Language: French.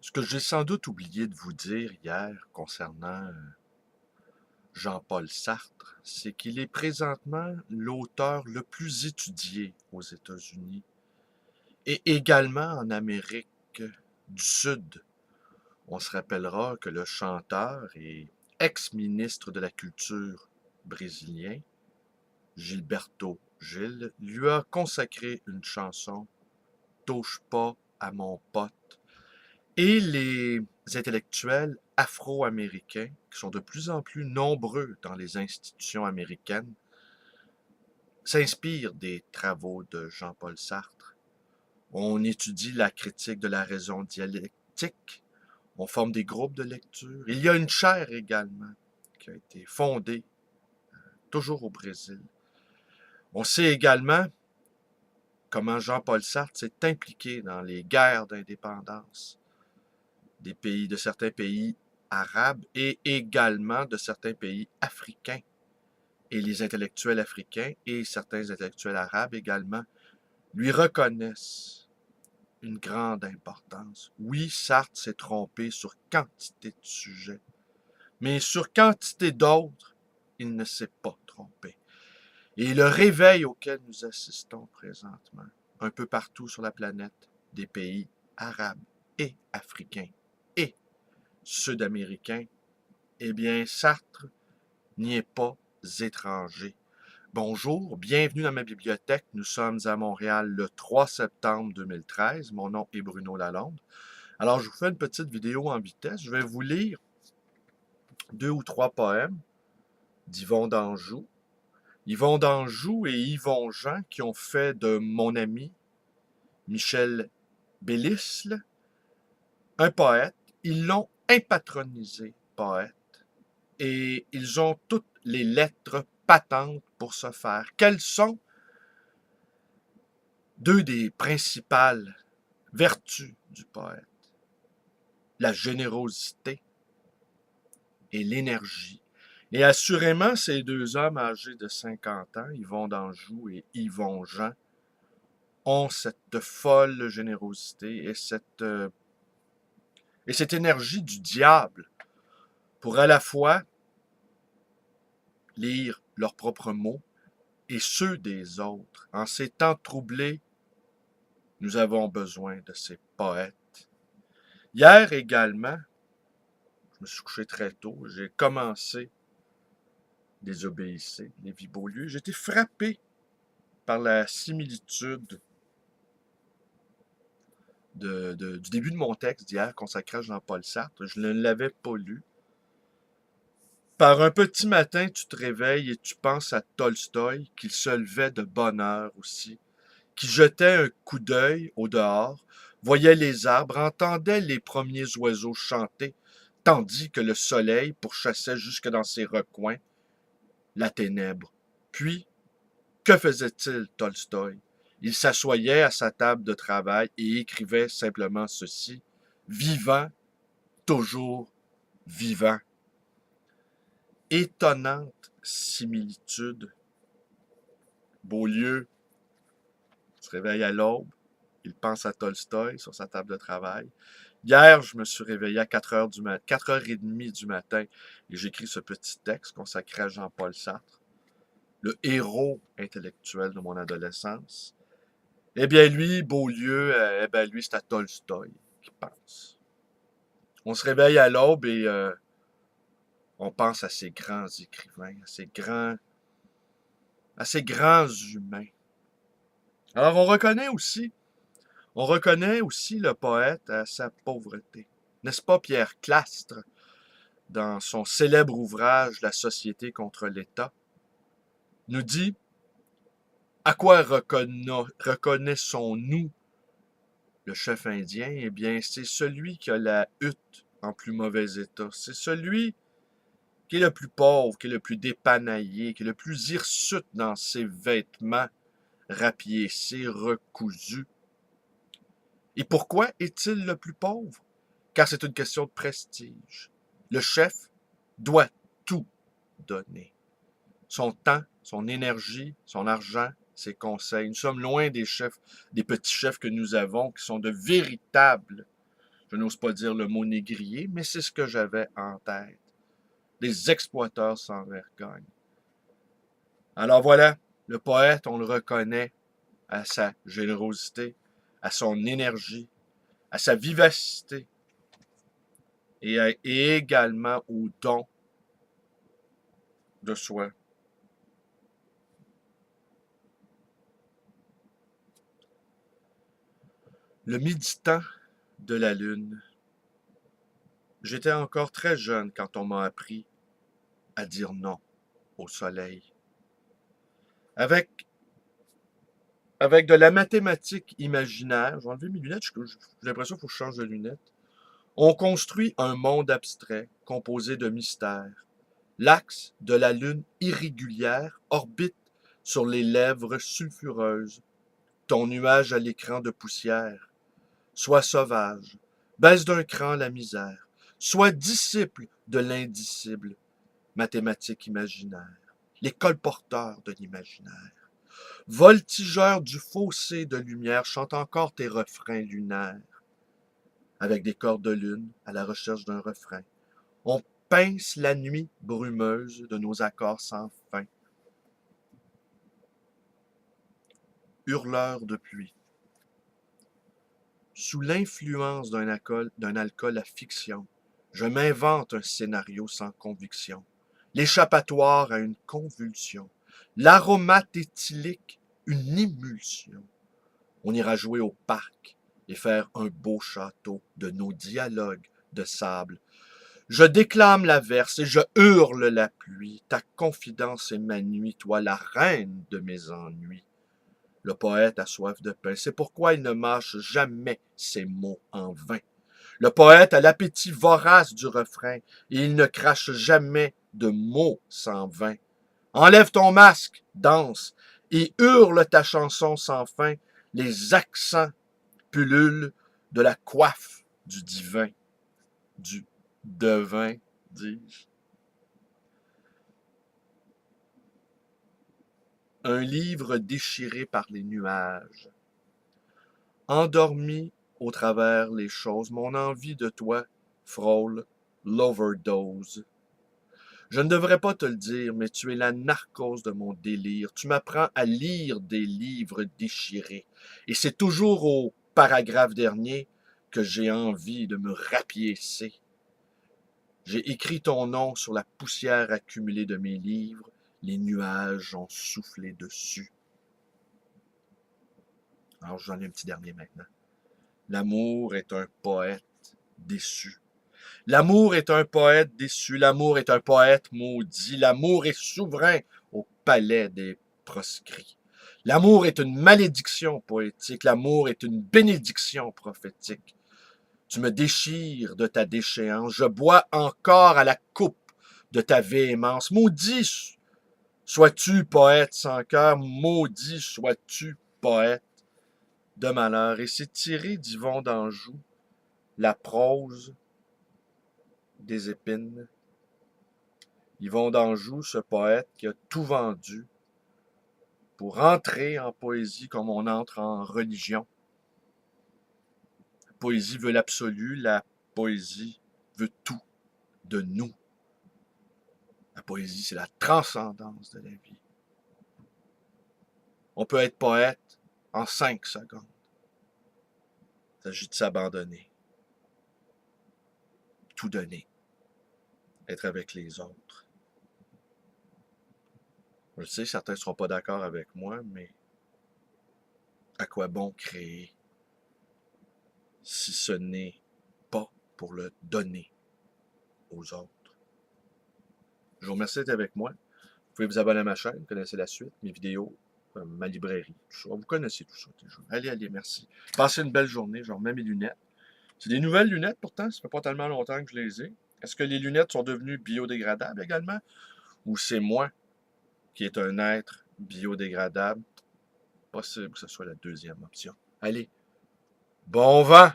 Ce que j'ai sans doute oublié de vous dire hier concernant Jean-Paul Sartre, c'est qu'il est présentement l'auteur le plus étudié aux États-Unis et également en Amérique du Sud. On se rappellera que le chanteur et ex-ministre de la Culture brésilien, Gilberto Gil, lui a consacré une chanson Touche pas à mon pote. Et les intellectuels afro-américains, qui sont de plus en plus nombreux dans les institutions américaines, s'inspirent des travaux de Jean-Paul Sartre. On étudie la critique de la raison dialectique, on forme des groupes de lecture. Il y a une chaire également qui a été fondée, toujours au Brésil. On sait également comment Jean-Paul Sartre s'est impliqué dans les guerres d'indépendance de certains pays arabes et également de certains pays africains. Et les intellectuels africains et certains intellectuels arabes également lui reconnaissent une grande importance. Oui, Sartre s'est trompé sur quantité de sujets, mais sur quantité d'autres, il ne s'est pas trompé. Et le réveil auquel nous assistons présentement, un peu partout sur la planète, des pays arabes et africains et sud-américains, eh bien, Sartre n'y est pas étranger. Bonjour, bienvenue dans ma bibliothèque. Nous sommes à Montréal le 3 septembre 2013. Mon nom est Bruno Lalonde. Alors, je vous fais une petite vidéo en vitesse. Je vais vous lire 2 ou 3 poèmes d'Yvon d'Anjou. Yvon d'Anjou et Yvon Jean qui ont fait de mon ami Michel Bélisle un poète. Ils l'ont impatronisé poète. Et ils ont toutes les lettres patentes pour ce faire. Quelles sont deux des principales vertus du poète? La générosité et l'énergie. Et assurément, ces deux hommes âgés de 50 ans, Yvon d'Anjou et Yvon Jean, ont cette folle générosité et cette énergie du diable pour à la fois lire leurs propres mots et ceux des autres. En ces temps troublés, nous avons besoin de ces poètes. Hier également, je me suis couché très tôt, j'ai commencé Désobéissez, Lévis-Beaulieu. J'ai été frappé par la similitude du début de mon texte d'hier consacré à Jean-Paul Sartre. Je ne l'avais pas lu. Par un petit matin, tu te réveilles et tu penses à Tolstoï, qu'il se levait de bonne heure aussi, qui jetait un coup d'œil au dehors, voyait les arbres, entendait les premiers oiseaux chanter, tandis que le soleil pourchassait jusque dans ses recoins la ténèbre. Puis, que faisait-il, Tolstoï? Il s'assoyait à sa table de travail et écrivait simplement ceci: vivant, toujours vivant. Étonnante similitude. Beaulieu se réveille à l'aube, il pense à Tolstoï sur sa table de travail. Hier, je me suis réveillé à 4h30 du matin et j'écris ce petit texte consacré à Jean-Paul Sartre, le héros intellectuel de mon adolescence. Eh bien, lui, Beaulieu, lui, c'est à Tolstoï qu'il pense. On se réveille à l'aube et on pense à ces grands écrivains, à ces grands humains. Alors, on reconnaît aussi le poète à sa pauvreté. N'est-ce pas Pierre Clastre, dans son célèbre ouvrage La société contre l'État, nous dit: à quoi reconnaissons-nous le chef indien? Eh bien, c'est celui qui a la hutte en plus mauvais état. C'est celui qui est le plus pauvre, qui est le plus dépanaillé, qui est le plus hirsute dans ses vêtements rapiécés, recousus. Et pourquoi est-il le plus pauvre? Car c'est une question de prestige. Le chef doit tout donner. Son temps, son énergie, son argent, ses conseils. Nous sommes loin des petits chefs que nous avons, qui sont de véritables Je n'ose pas dire le mot négrier, mais c'est ce que j'avais en tête. Des exploiteurs sans vergogne. Alors voilà, le poète, on le reconnaît à sa générosité, à son énergie, à sa vivacité et également au don de soi. Le méditant de la lune. J'étais encore très jeune quand on m'a appris à dire non au soleil. Avec, avec de la mathématique imaginaire, j'ai enlevé mes lunettes, j'ai l'impression qu'il faut que je change de lunettes. On construit un monde abstrait composé de mystères. L'axe de la lune irrégulière orbite sur les lèvres sulfureuses. Ton nuage à l'écran de poussière. Sois sauvage, baisse d'un cran la misère. Sois disciple de l'indicible. Mathématique imaginaire. Les colporteurs de l'imaginaire. Voltigeur du fossé de lumière, chante encore tes refrains lunaires. Avec des cordes de lune, à la recherche d'un refrain. On pince la nuit brumeuse de nos accords sans fin. Hurleur de pluie. Sous l'influence d'un alcool à fiction, je m'invente un scénario sans conviction. L'échappatoire à une convulsion. L'aromate éthylique, une émulsion. On ira jouer au parc et faire un beau château de nos dialogues de sable. Je déclame l'averse et je hurle la pluie. Ta confidence est ma nuit, toi la reine de mes ennuis. Le poète a soif de pain, c'est pourquoi il ne mâche jamais ses mots en vain. Le poète a l'appétit vorace du refrain et il ne crache jamais de mots sans vin. Enlève ton masque, danse, et hurle ta chanson sans fin. Les accents pullulent de la coiffe du divin, du devin, dis-je. Un livre déchiré par les nuages. Endormi au travers les choses, mon envie de toi frôle l'overdose. Je ne devrais pas te le dire, mais tu es la narcose de mon délire. Tu m'apprends à lire des livres déchirés. Et c'est toujours au paragraphe dernier que j'ai envie de me rapiécer. J'ai écrit ton nom sur la poussière accumulée de mes livres. Les nuages ont soufflé dessus. Alors j'en ai un petit dernier maintenant. L'amour est un poète déçu. L'amour est un poète déçu, l'amour est un poète maudit, l'amour est souverain au palais des proscrits. L'amour est une malédiction poétique, l'amour est une bénédiction prophétique. Tu me déchires de ta déchéance, je bois encore à la coupe de ta véhémence. Maudit sois-tu poète sans cœur, maudit sois-tu poète de malheur. Et c'est tiré d'Yvon d'Anjou, la prose des épines. Yvon d'Anjou, ce poète qui a tout vendu pour entrer en poésie comme on entre en religion. La poésie veut l'absolu, la poésie veut tout de nous. La poésie, c'est la transcendance de la vie. On peut être poète en 5 secondes. Il s'agit de s'abandonner, tout donner, être avec les autres. Je sais, certains ne seront pas d'accord avec moi, mais à quoi bon créer si ce n'est pas pour le donner aux autres? Je vous remercie d'être avec moi. Vous pouvez vous abonner à ma chaîne, vous connaissez la suite, mes vidéos, ma librairie, tout ça. Vous connaissez tout ça déjà. Allez, merci. Passez une belle journée, je remets mes lunettes. C'est des nouvelles lunettes pourtant, ça fait pas tellement longtemps que je les ai. Est-ce que les lunettes sont devenues biodégradables également? Ou c'est moi qui est un être biodégradable? Possible que ce soit la deuxième option. Allez, bon vent!